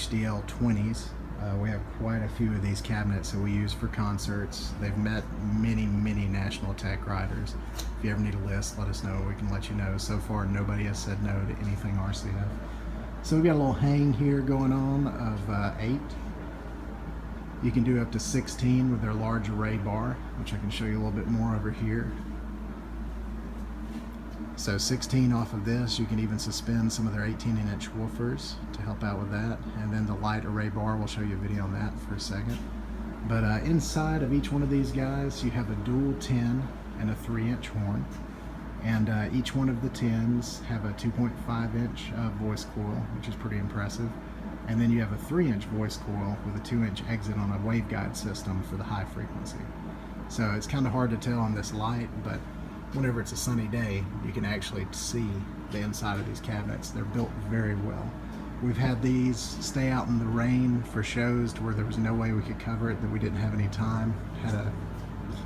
HDL20s. We have quite a few of these cabinets that we use for concerts. They've met many national tech riders. If you ever need a list, let us know. We can let you know. So far, nobody has said no to anything RCF. So we've got a little hang here going on of 8. You can do up to 16 with their large array bar, which I can show you a little bit more over here. So 16 off of this. You can even suspend some of their 18-inch woofers to help out with that. And then the light array bar, we'll show you a video on that for a second. But inside of each one of these guys, you have a dual 10 and a 3-inch horn. And each one of the 10s have a 2.5-inch voice coil, which is pretty impressive. And then you have a 3-inch voice coil with a 2-inch exit on a waveguide system for the high frequency. So it's kind of hard to tell on this light, but whenever it's a sunny day, you can actually see the inside of these cabinets. They're built very well. We've had these stay out in the rain for shows to where there was no way we could cover it, that we didn't have any time.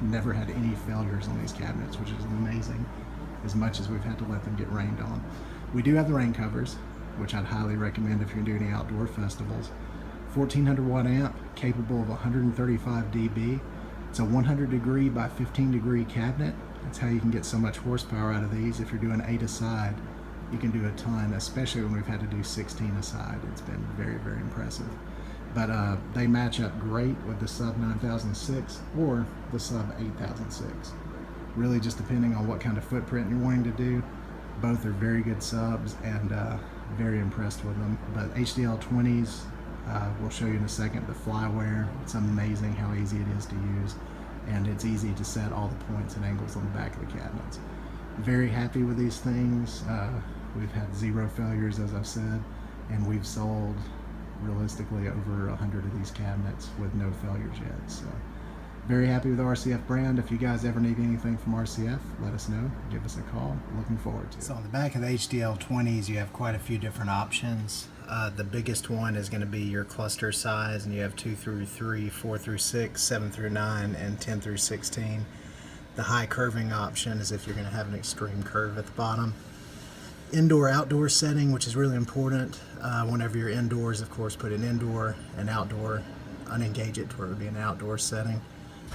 Never had any failures on these cabinets, which is amazing, as much as we've had to let them get rained on. We do have the rain covers, which I'd highly recommend if you're doing any outdoor festivals. 1400 watt amp, capable of 135 dB. It's a 100 degree by 15 degree cabinet. That's how you can get so much horsepower out of these. If you're doing 8 aside, you can do a ton, especially when we've had to do 16 aside. It's been very impressive. But they match up great with the sub 9006 or the sub 8006. Really just depending on what kind of footprint you're wanting to do. Both are very good subs, and very impressed with them. But HDL20s, we'll show you in a second, the Flybar. It's amazing how easy it is to use. And it's easy to set all the points and angles on the back of the cabinets. Very happy with these things. We've had 0 failures, as I've said, and we've sold realistically over 100 of these cabinets with no failures yet. So very happy with the RCF brand. If you guys ever need anything from RCF, let us know. Give us a call. Looking forward to it. So on the back of the HDL20s, you have quite a few different options. The biggest one is going to be your cluster size, and you have 2 through 3, 4 through 6, 7 through 9, and 10 through 16. The high curving option is if you're going to have an extreme curve at the bottom. Indoor-outdoor setting, which is really important. Whenever you're indoors, of course, put an indoor, and outdoor, unengage it to where it would be an outdoor setting.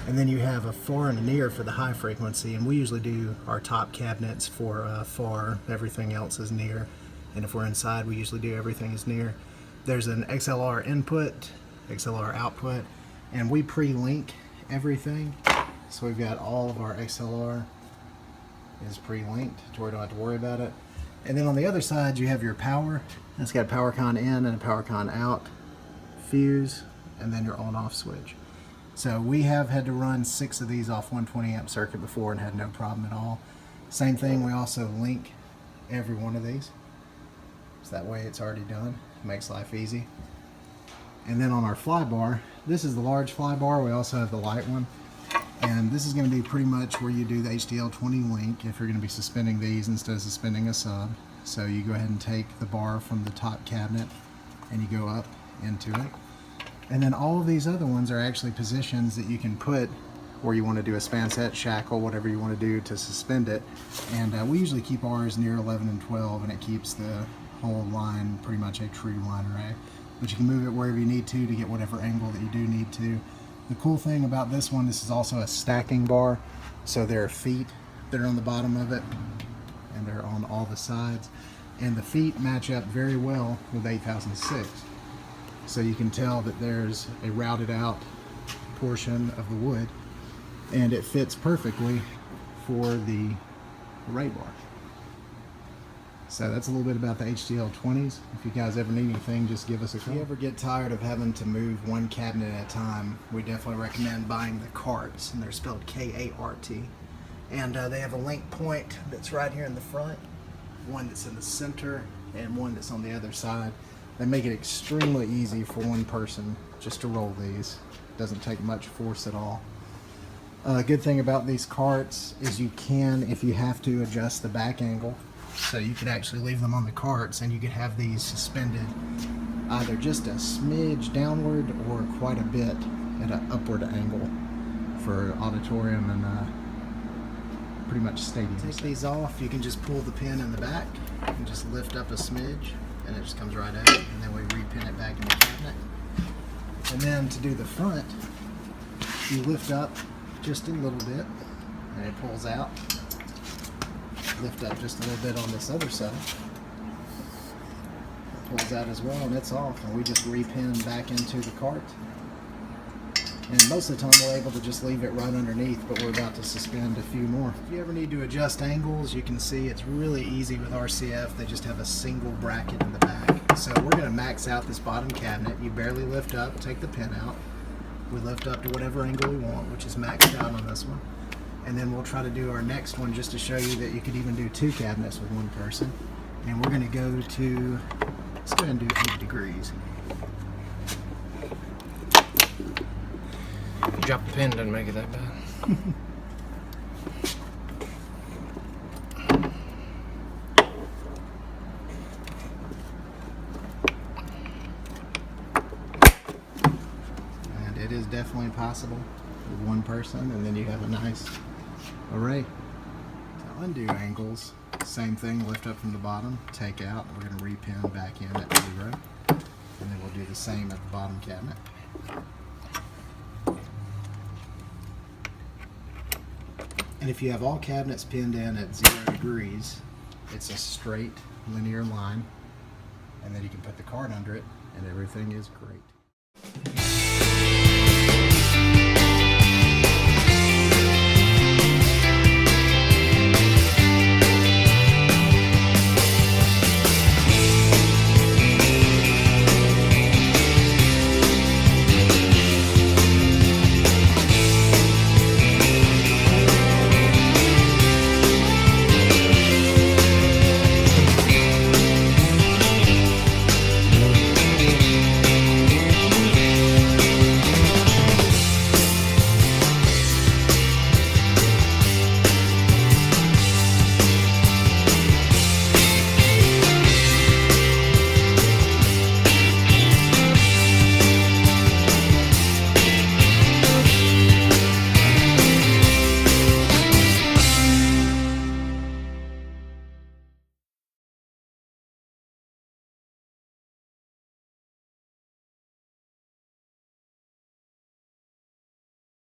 And then you have a far and a near for the high frequency, and we usually do our top cabinets for far. Everything else is near. And if we're inside, we usually do everything is near. There's an XLR input, XLR output, and we pre-link everything. So we've got all of our XLR is pre-linked to where we don't have to worry about it. And then on the other side, you have your power. It's got a power con in and a power con out, fuse, and then your on-off switch. So we have had to run 6 of these off 120 amp circuit before and had no problem at all. Same thing, we also link every one of these. So that way it's already done. Makes life easy. And then on our Flybar, this is the large Flybar. We also have the light one. And this is going to be pretty much where you do the HDL20 link if you're going to be suspending these instead of suspending a sub. So you go ahead and take the bar from the top cabinet and you go up into it. And then all of these other ones are actually positions that you can put where you want to do a span set, shackle, whatever you want to do to suspend it. And we usually keep ours near 11 and 12, and it keeps the whole line pretty much a true line array. But you can move it wherever you need to get whatever angle that you do need to. The cool thing about this one, this is also a stacking bar. So there are feet that are on the bottom of it, and they're on all the sides. And the feet match up very well with 8006. So you can tell that there's a routed out portion of the wood, and it fits perfectly for the array bar. So that's a little bit about the HDL20s. If you guys ever need anything, just give us a call. If you ever get tired of having to move one cabinet at a time, we definitely recommend buying the Karts, and they're spelled K-A-R-T. And they have a link point that's right here in the front, one that's in the center, and one that's on the other side. They make it extremely easy for one person just to roll these. Doesn't take much force at all. Good thing about these Karts is you can, if you have to, adjust the back angle. So you could actually leave them on the Karts and you could have these suspended either just a smidge downward or quite a bit at an upward angle for auditorium and pretty much stadiums. Take these off, you can just pull the pin in the back and just lift up a smidge and it just comes right out, and then we repin it back in the cabinet. And then to do the front, you lift up just a little bit and it pulls out. Lift up just a little bit on this other side. It pulls out as well and it's off, and we just repin back into the cart. And most of the time we're able to just leave it right underneath, but we're about to suspend a few more. If you ever need to adjust angles, you can see it's really easy with RCF. They just have a single bracket in the back. So we're going to max out this bottom cabinet. You barely lift up, take the pin out. We lift up to whatever angle we want, which is maxed out on this one. And then we'll try to do our next one just to show you that you could even do 2 cabinets with 1 person. And we're going to go to, let's go ahead and do 8 degrees. Drop the pin, doesn't make it that bad. And it is definitely possible with 1 person, and then you have a nice array. To undo angles, same thing, lift up from the bottom, take out, we're going to repin back in at 0, and then we'll do the same at the bottom cabinet. And if you have all cabinets pinned in at 0 degrees, it's a straight linear line, and then you can put the cart under it and everything is great.